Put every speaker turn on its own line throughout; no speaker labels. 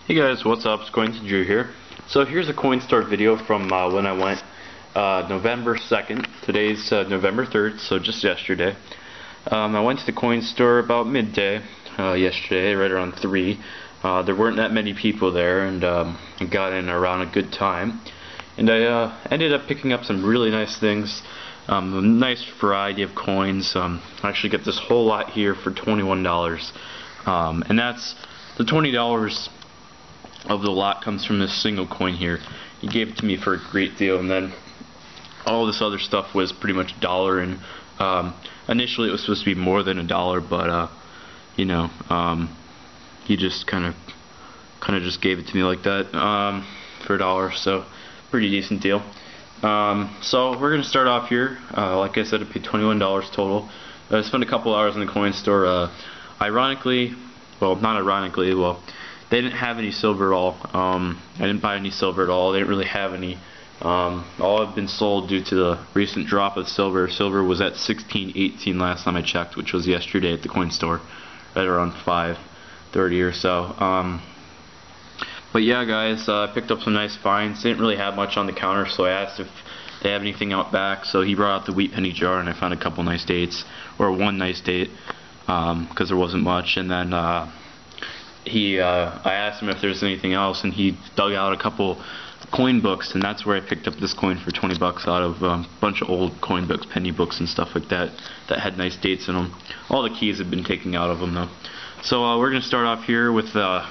Hey guys, what's up? It's Coins Drew here. So here's a coin store video from when I went November 2nd. Today's November 3rd, so just yesterday. I went to the coin store about midday yesterday, right around 3. There weren't that many people there, and I got in around a good time. And I ended up picking up some really nice things. A nice variety of coins. I actually got this whole lot here for $21. And that's the $20 of the lot comes from this single coin here. He gave it to me for a great deal, and then all this other stuff was pretty much $1. And initially it was supposed to be more than $1, but you know, he just kind of just gave it to me like that for $1. So pretty decent deal. So we're gonna start off here. Like I said, I paid $21 total. I spent a couple hours in the coin store. Ironically, well, not ironically, well, they didn't have any silver at all. I didn't buy any silver at all. They didn't really have any. All have been sold due to the recent drop of silver. Silver was at 16.18 last time I checked, which was yesterday at the coin store, right around 5:30 or so. But yeah, guys, I picked up some nice finds. They didn't really have much on the counter, so I asked if they have anything out back. So he brought out the wheat penny jar, and I found a couple nice dates, or one nice date, because there wasn't much. And then I asked him if there's anything else, and he dug out a couple coin books, and that's where I picked up this coin for 20 bucks out of a bunch of old coin books, penny books and stuff like that that had nice dates in them. All the keys have been taken out of them though. So we're going to start off here with a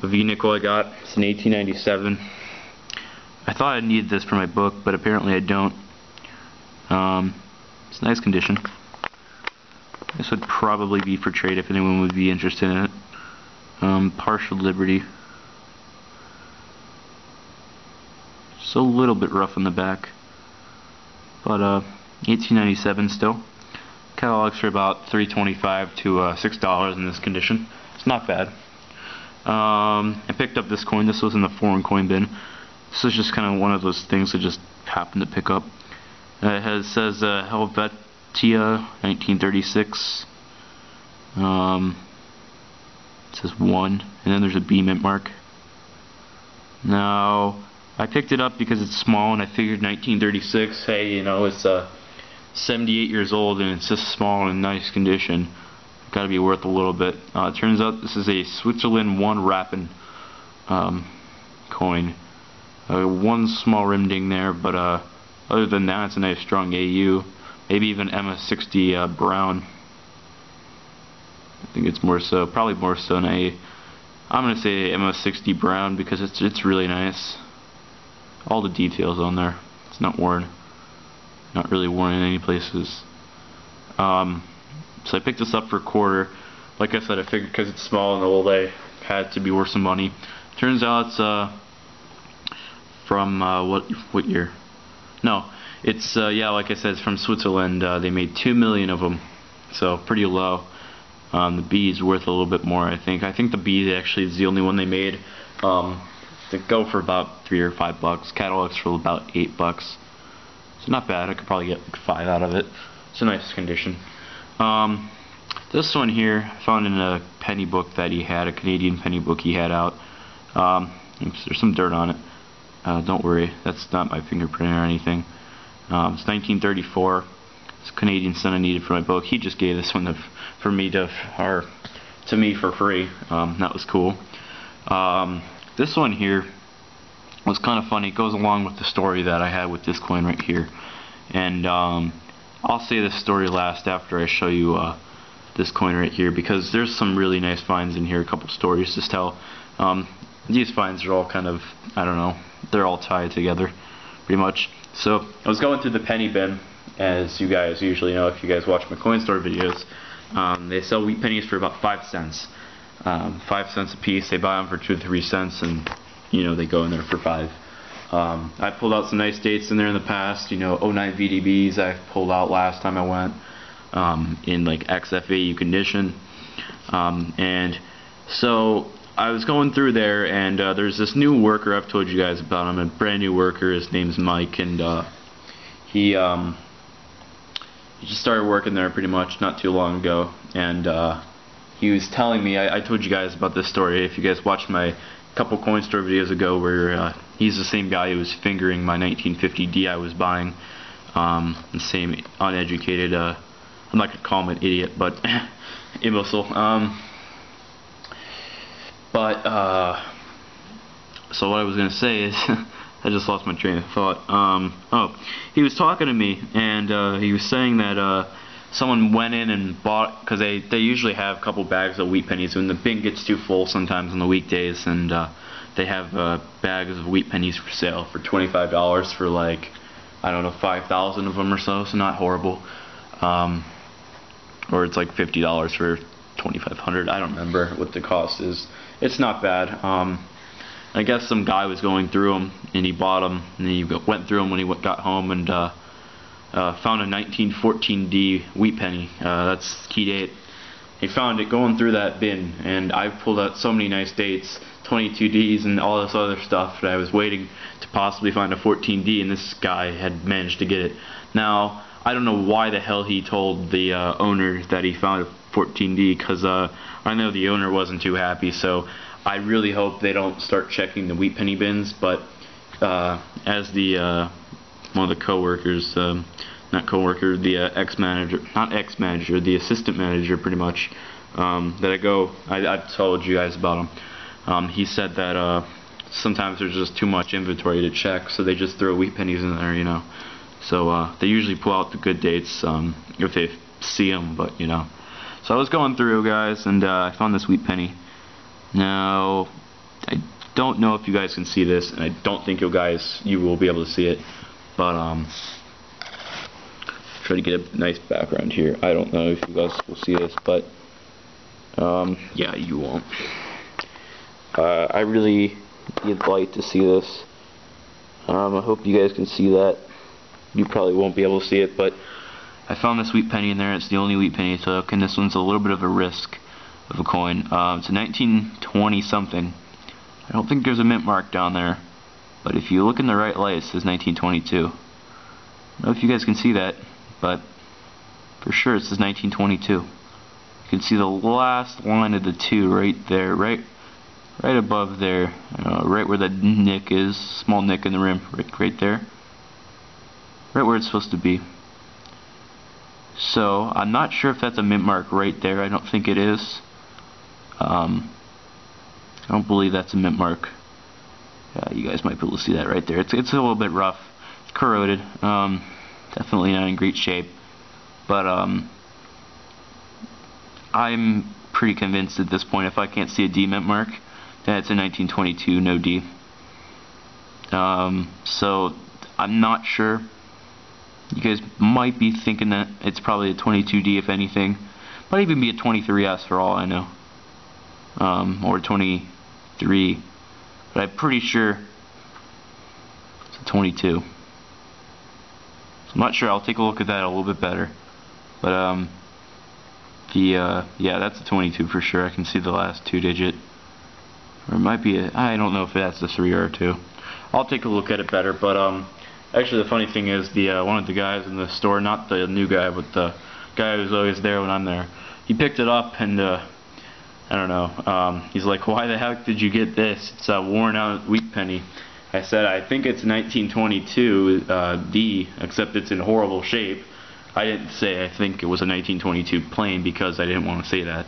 V-nickel I got. It's an 1897. I thought I'd need this for my book, but apparently I don't. It's nice condition. This would probably be for trade if anyone would be interested in it. Partial Liberty. Just a little bit rough on the back, but 1897 still. Catalogs for about $3.25 to $6 in this condition. It's not bad. I picked up this coin. This was in the foreign coin bin. This is just kind of one of those things I just happened to pick up. It says Helvetia 1936. It says 1, and then there's a B mint mark. Now, I picked it up because it's small, and I figured 1936, hey, you know, it's 78 years old, and it's just small and in nice condition. Got to be worth a little bit. It turns out this is a Switzerland 1 Rapin coin. One small rim ding there, but other than that, it's a nice strong AU. Maybe even MS60 brown. I think it's more so, probably more so an A. I'm gonna say MS60 brown because it's really nice. All the details on there. It's not worn. Not really worn in any places. So I picked this up for $1. Like I said, I figured because it's small and old, I had to be worth some money. Turns out it's from what year? No, it's yeah, like I said, it's from Switzerland. They made 2 million of them, so pretty low. The B is worth a little bit more, I think. I think the B actually is the only one they made. They go for about $3 or $5. Catalogs for about $8. It's not bad. I could probably get like 5 out of it. It's a nice condition. This one here I found in a penny book that he had, a Canadian penny book he had out. Oops, there's some dirt on it. Don't worry, that's not my fingerprint or anything. It's 1934. It's a Canadian son I needed for my book. He just gave this one to me for free. That was cool. This one here was kind of funny. It goes along with the story that I had with this coin right here. And I'll say this story last after I show you this coin right here, because there's some really nice finds in here, a couple stories to tell. These finds are all kind of, I don't know, they're all tied together pretty much. So I was going through the penny bin, as you guys usually know if you guys watch my coin store videos. They sell wheat pennies for about 5 cents. 5 cents a piece. They buy them for 2 to 3 cents, and you know they go in there for 5. I pulled out some nice dates in there in the past. You know, '09 VDBs I pulled out last time I went in like XFAU condition. And so I was going through there, and there's this new worker I've told you guys about. I'm a brand new worker. His name's Mike, and he just started working there pretty much not too long ago, and he was telling me, I told you guys about this story if you guys watched my couple coin store videos ago, where he's the same guy who was fingering my 1950D I was buying. The same uneducated, I'm not going to call him an idiot, but imbecile. So what I was going to say is, I just lost my train of thought. Oh, he was talking to me, and he was saying that someone went in and bought, because they usually have a couple bags of wheat pennies when the bin gets too full sometimes on the weekdays, and they have bags of wheat pennies for sale for $25 for like, I don't know, 5,000 of them or so, so not horrible. Or it's like $50 for 2,500. I don't remember what the cost is. It's not bad. I guess some guy was going through them, and he bought them, and he went through them when he got home, and found a 1914D wheat penny. That's key date. He found it going through that bin, and I've pulled out so many nice dates, 22Ds and all this other stuff, that I was waiting to possibly find a 14D, and this guy had managed to get it. Now, I don't know why the hell he told the owner that he found a 14D, because I know the owner wasn't too happy, so I really hope they don't start checking the wheat penny bins. But as the one of the co-workers, not co-worker, the ex-manager, not ex-manager, the assistant manager pretty much, that I've told you guys about him. He said that sometimes there's just too much inventory to check, so they just throw wheat pennies in there, you know. So they usually pull out the good dates if they see them, but you know. So I was going through, guys, and I found this wheat penny. Now, I don't know if you guys can see this, and I don't think you will be able to see it, but try to get a nice background here. I don't know if you guys will see this, but yeah, you won't. I really need light to see this. I hope you guys can see that. You probably won't be able to see it, but I found this wheat penny in there. It's the only wheat penny I took, and this one's a little bit of a risk of a coin. It's a 1920 something. I don't think there's a mint mark down there, but if you look in the right light, it says 1922. I don't know if you guys can see that, but for sure it says 1922. You can see the last line of the 2 right there, right above there, right where the nick is, small nick in the rim, right there, right where it's supposed to be. So I'm not sure if that's a mint mark right there. I don't think it is. I don't believe that's a mint mark. You guys might be able to see that right there. It's a little bit rough. It's corroded. Definitely not in great shape. But I'm pretty convinced at this point, if I can't see a D mint mark, that it's a 1922, no D. So I'm not sure. You guys might be thinking that it's probably a 22D, if anything. Might even be a 23S for all I know. Or 23. But I'm pretty sure it's a 22. So I'm not sure. I'll take a look at that a little bit better. But yeah, that's a 22 for sure. I can see the last 2 digit. Or it might be I don't know if that's a 3 or a 2. I'll take a look at it better. But actually, the funny thing is, one of the guys in the store, not the new guy, but the guy who's always there when I'm there, he picked it up, and I don't know, he's like, why the heck did you get this? It's a worn out wheat penny. I said, I think it's 1922 D, except it's in horrible shape. I didn't say I think it was a 1922 plain, because I didn't want to say that.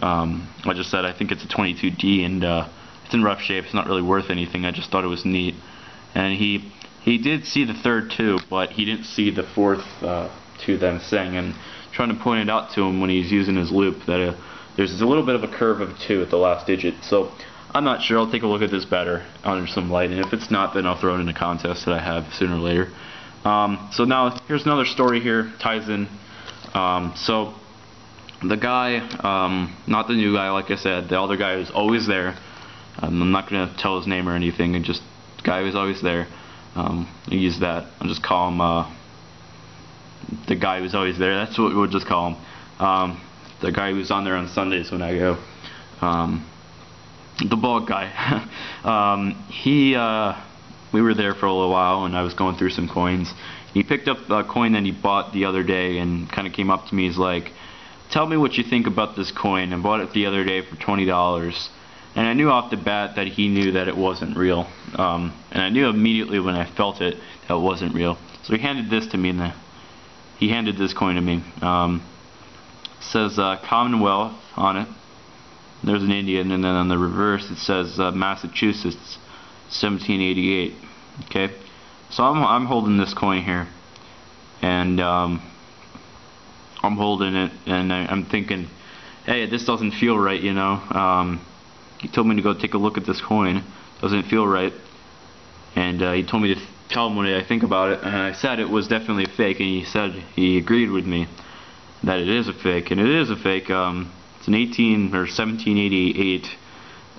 I just said I think it's a 22D, and it's in rough shape. It's not really worth anything. I just thought it was neat. And he did see the 3rd too, but he didn't see the 4th tooth I'm saying, and trying to point it out to him when he's using his loop that there's a little bit of a curve of 2 at the last digit. So I'm not sure. I'll take a look at this better under some light, and if it's not, then I'll throw it in a contest that I have sooner or later. So now here's another story here, ties in. So the guy, not the new guy, like I said, the other guy who's always there. I'm not going to tell his name or anything, and just the guy who's always there. I'll use that. I'll just call him the guy who's always there. That's what we'll just call him. The guy who's on there on Sundays when I go. The bald guy. We were there for a little while, and I was going through some coins. He picked up a coin that he bought the other day and kind of came up to me. He's like, tell me what you think about this coin. I bought it the other day for $20, and I knew off the bat that he knew that it wasn't real. And I knew immediately when I felt it that it wasn't real. So he handed this to me, and he handed this coin to me. It says Commonwealth on it. There's an Indian, and then on the reverse it says Massachusetts, 1788. Okay, so I'm holding this coin here, and I'm holding it, and I'm thinking, hey, this doesn't feel right, you know. He told me to go take a look at this coin. Doesn't feel right, and he told me to tell him what I think about it, and I said it was definitely a fake, and he said he agreed with me that it is a fake, and it is a fake. It's an 1788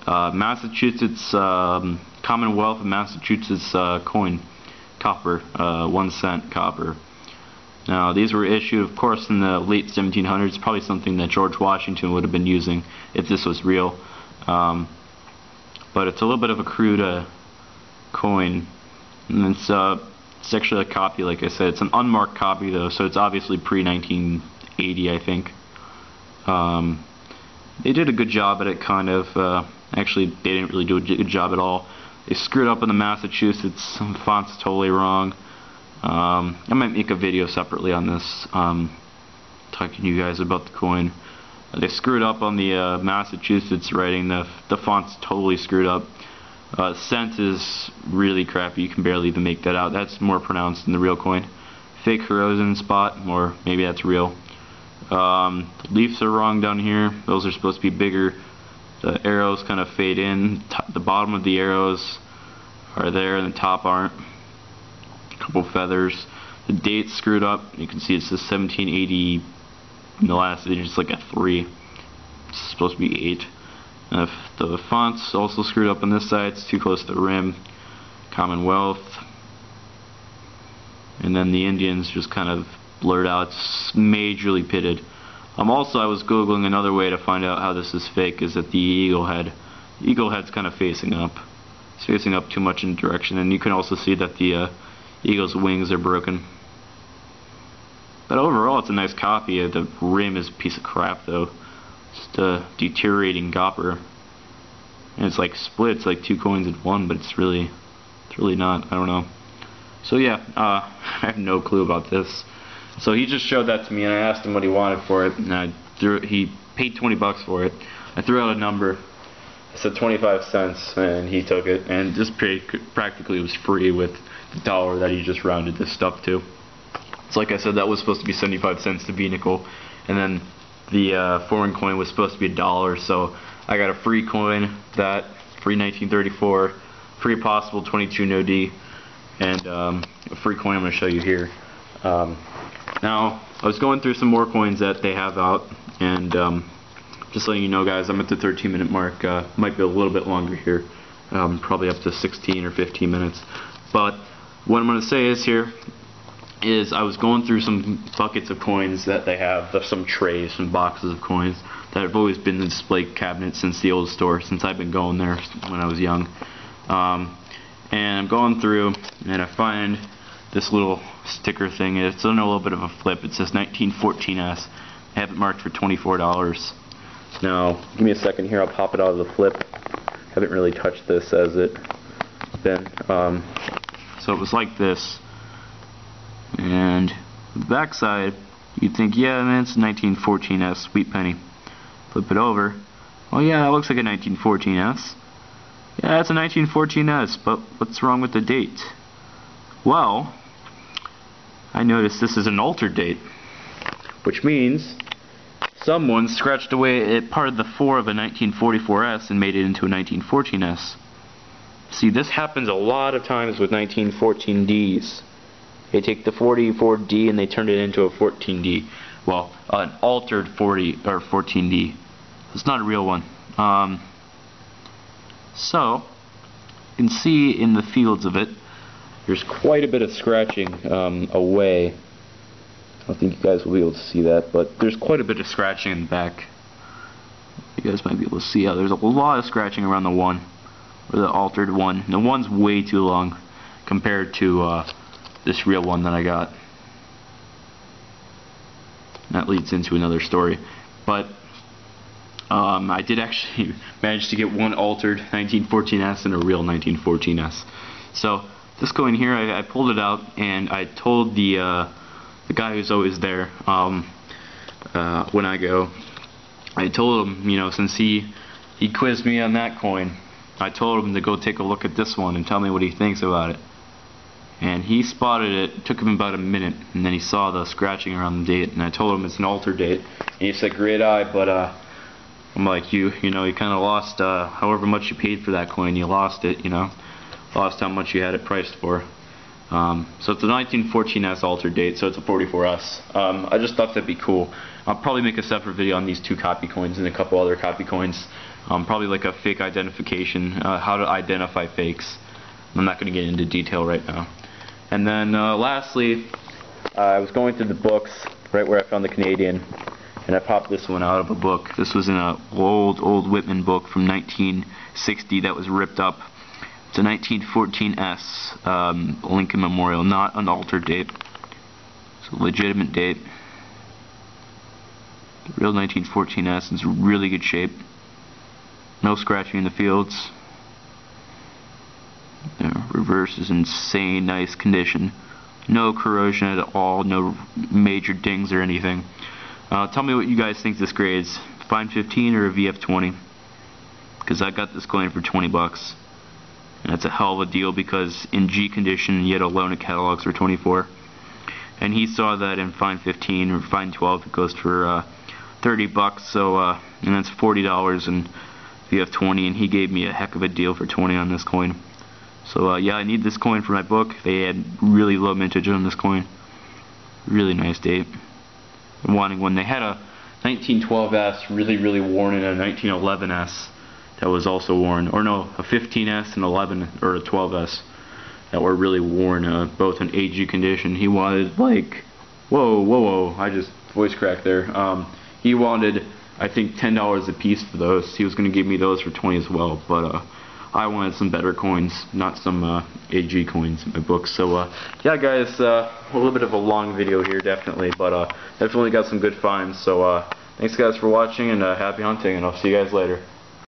Massachusetts Commonwealth of Massachusetts coin, copper, 1 cent copper. Now these were issued, of course, in the late 1700s. Probably something that George Washington would have been using if this was real. But it's a little bit of a crude coin, and it's actually a copy, like I said. It's an unmarked copy though, so it's obviously pre-1980, I think. They did a good job at it, kind of. Actually, they didn't really do a good job at all. They screwed up on the Massachusetts font's totally wrong. I might make a video separately on this, talking to you guys about the coin. They screwed up on the Massachusetts writing. The font's totally screwed up. Cent is really crappy. You can barely even make that out. That's more pronounced than the real coin. Fake Horizon spot, or maybe that's real. The leaves are wrong down here. Those are supposed to be bigger. The arrows kind of fade in. The bottom of the arrows are there and the top aren't. A couple feathers. The date's screwed up. You can see it says 1780. And the last digit is like a 3. It's supposed to be 8. The font's also screwed up on this side. It's too close to the rim. Commonwealth. And then the Indians just kind of blurred out. It's majorly pitted. I was googling another way to find out how this is fake, is that the eagle head. The eagle head's kind of facing up. It's facing up too much in direction, and you can also see that the eagle's wings are broken. But overall, it's a nice copy. The rim is a piece of crap, though. Just a deteriorating copper. And it's like split. It's like 2 coins in one, but it's really not. I don't know. So yeah, I have no clue about this. So he just showed that to me, and I asked him what he wanted for it, and he paid $20 for it. I threw out a number. I said 25 cents, and he took it, and just practically was free with the dollar that he just rounded this stuff to. So like I said, that was supposed to be 75 cents to be a nickel, and then the foreign coin was supposed to be $1, so I got a free coin, that free 1934, free possible 22 no D, and a free coin I'm going to show you here. Now, I was going through some more coins that they have out, and just letting you know, guys, I'm at the 13-minute mark. Might be a little bit longer here, probably up to 16 or 15 minutes. But what I'm going to say is I was going through some buckets of coins that they have, some trays, some boxes of coins that have always been in the display cabinet since the old store, since I've been going there when I was young. And I'm going through, and I find this little sticker thing. It's on a little bit of a flip. It says 1914S. I have it marked for $24. Now, give me a second here. I'll pop it out of the flip. Haven't really touched this as it's been. So it was like this. And the back side, you'd think, yeah, man, it's a 1914S, sweet penny. Flip it over. Oh yeah, that looks like a 1914S. Yeah, it's a 1914S, but what's wrong with the date? Well, I noticed this is an altered date, which means someone scratched away at part of the 4 of a 1944S and made it into a 1914S. See, this happens a lot of times with 1914Ds. They take the 44D and they turn it into a 14D. Well, an altered 40 or 14D. It's not a real one. So, you can see in the fields of it, there's quite a bit of scratching away. I don't think you guys will be able to see that, but there's quite a bit of scratching in the back. You guys might be able to see how there's a lot of scratching around the 1, or the altered 1. The 1's way too long compared to this real one that I got. That leads into another story. but I did actually manage to get one altered 1914S and a real 1914S. So this coin here, I pulled it out and I told the guy who's always there when I go, I told him, you know, since he quizzed me on that coin, I told him to go take a look at this one and tell me what he thinks about it. And he spotted it. It took him about a minute, and then he saw the scratching around the date, and I told him it's an altered date, and he said great eye, but I'm like, you know, you kind of lost however much you paid for that coin, you lost it, you know, lost how much you had it priced for. So it's a 1914S altered date, so it's a 44S. I just thought that'd be cool. I'll probably make a separate video on these two copy coins and a couple other copy coins. Probably like a fake identification, how to identify fakes. I'm not going to get into detail right now. And then lastly, I was going through the books right where I found the Canadian, and I popped this one out of a book. This was in an old Whitman book from 1960 that was ripped up. It's a 1914S Lincoln Memorial, not an altered date. It's a legitimate date. The real 1914S is in really good shape. No scratching in the fields. The reverse is insane nice condition. No corrosion at all, no major dings or anything. Tell me what you guys think this grades. Fine 15 or a VF20? Because I got this coin for 20 bucks. And that's a hell of a deal because in G condition, yet alone at catalogs for 24. And he saw that in fine 15 or fine 12 it goes for 30 bucks. So and that's $40 in VF20, and he gave me a heck of a deal for 20 on this coin. So yeah, I need this coin for my book. They had really low mintage on this coin. Really nice date. I'm wanting one. They had a 1912S really worn and a 1911S that was also worn, or no, a 15S and 11 or a 12S that were really worn, both in AG condition. He wanted like, whoa, I just voice cracked there. He wanted, I think, $10 a piece for those. He was going to give me those for 20 as well, but I wanted some better coins, not some AG coins in my book. So yeah, guys, a little bit of a long video here, definitely, but definitely got some good finds. So thanks guys for watching, and happy hunting, and I'll see you guys later.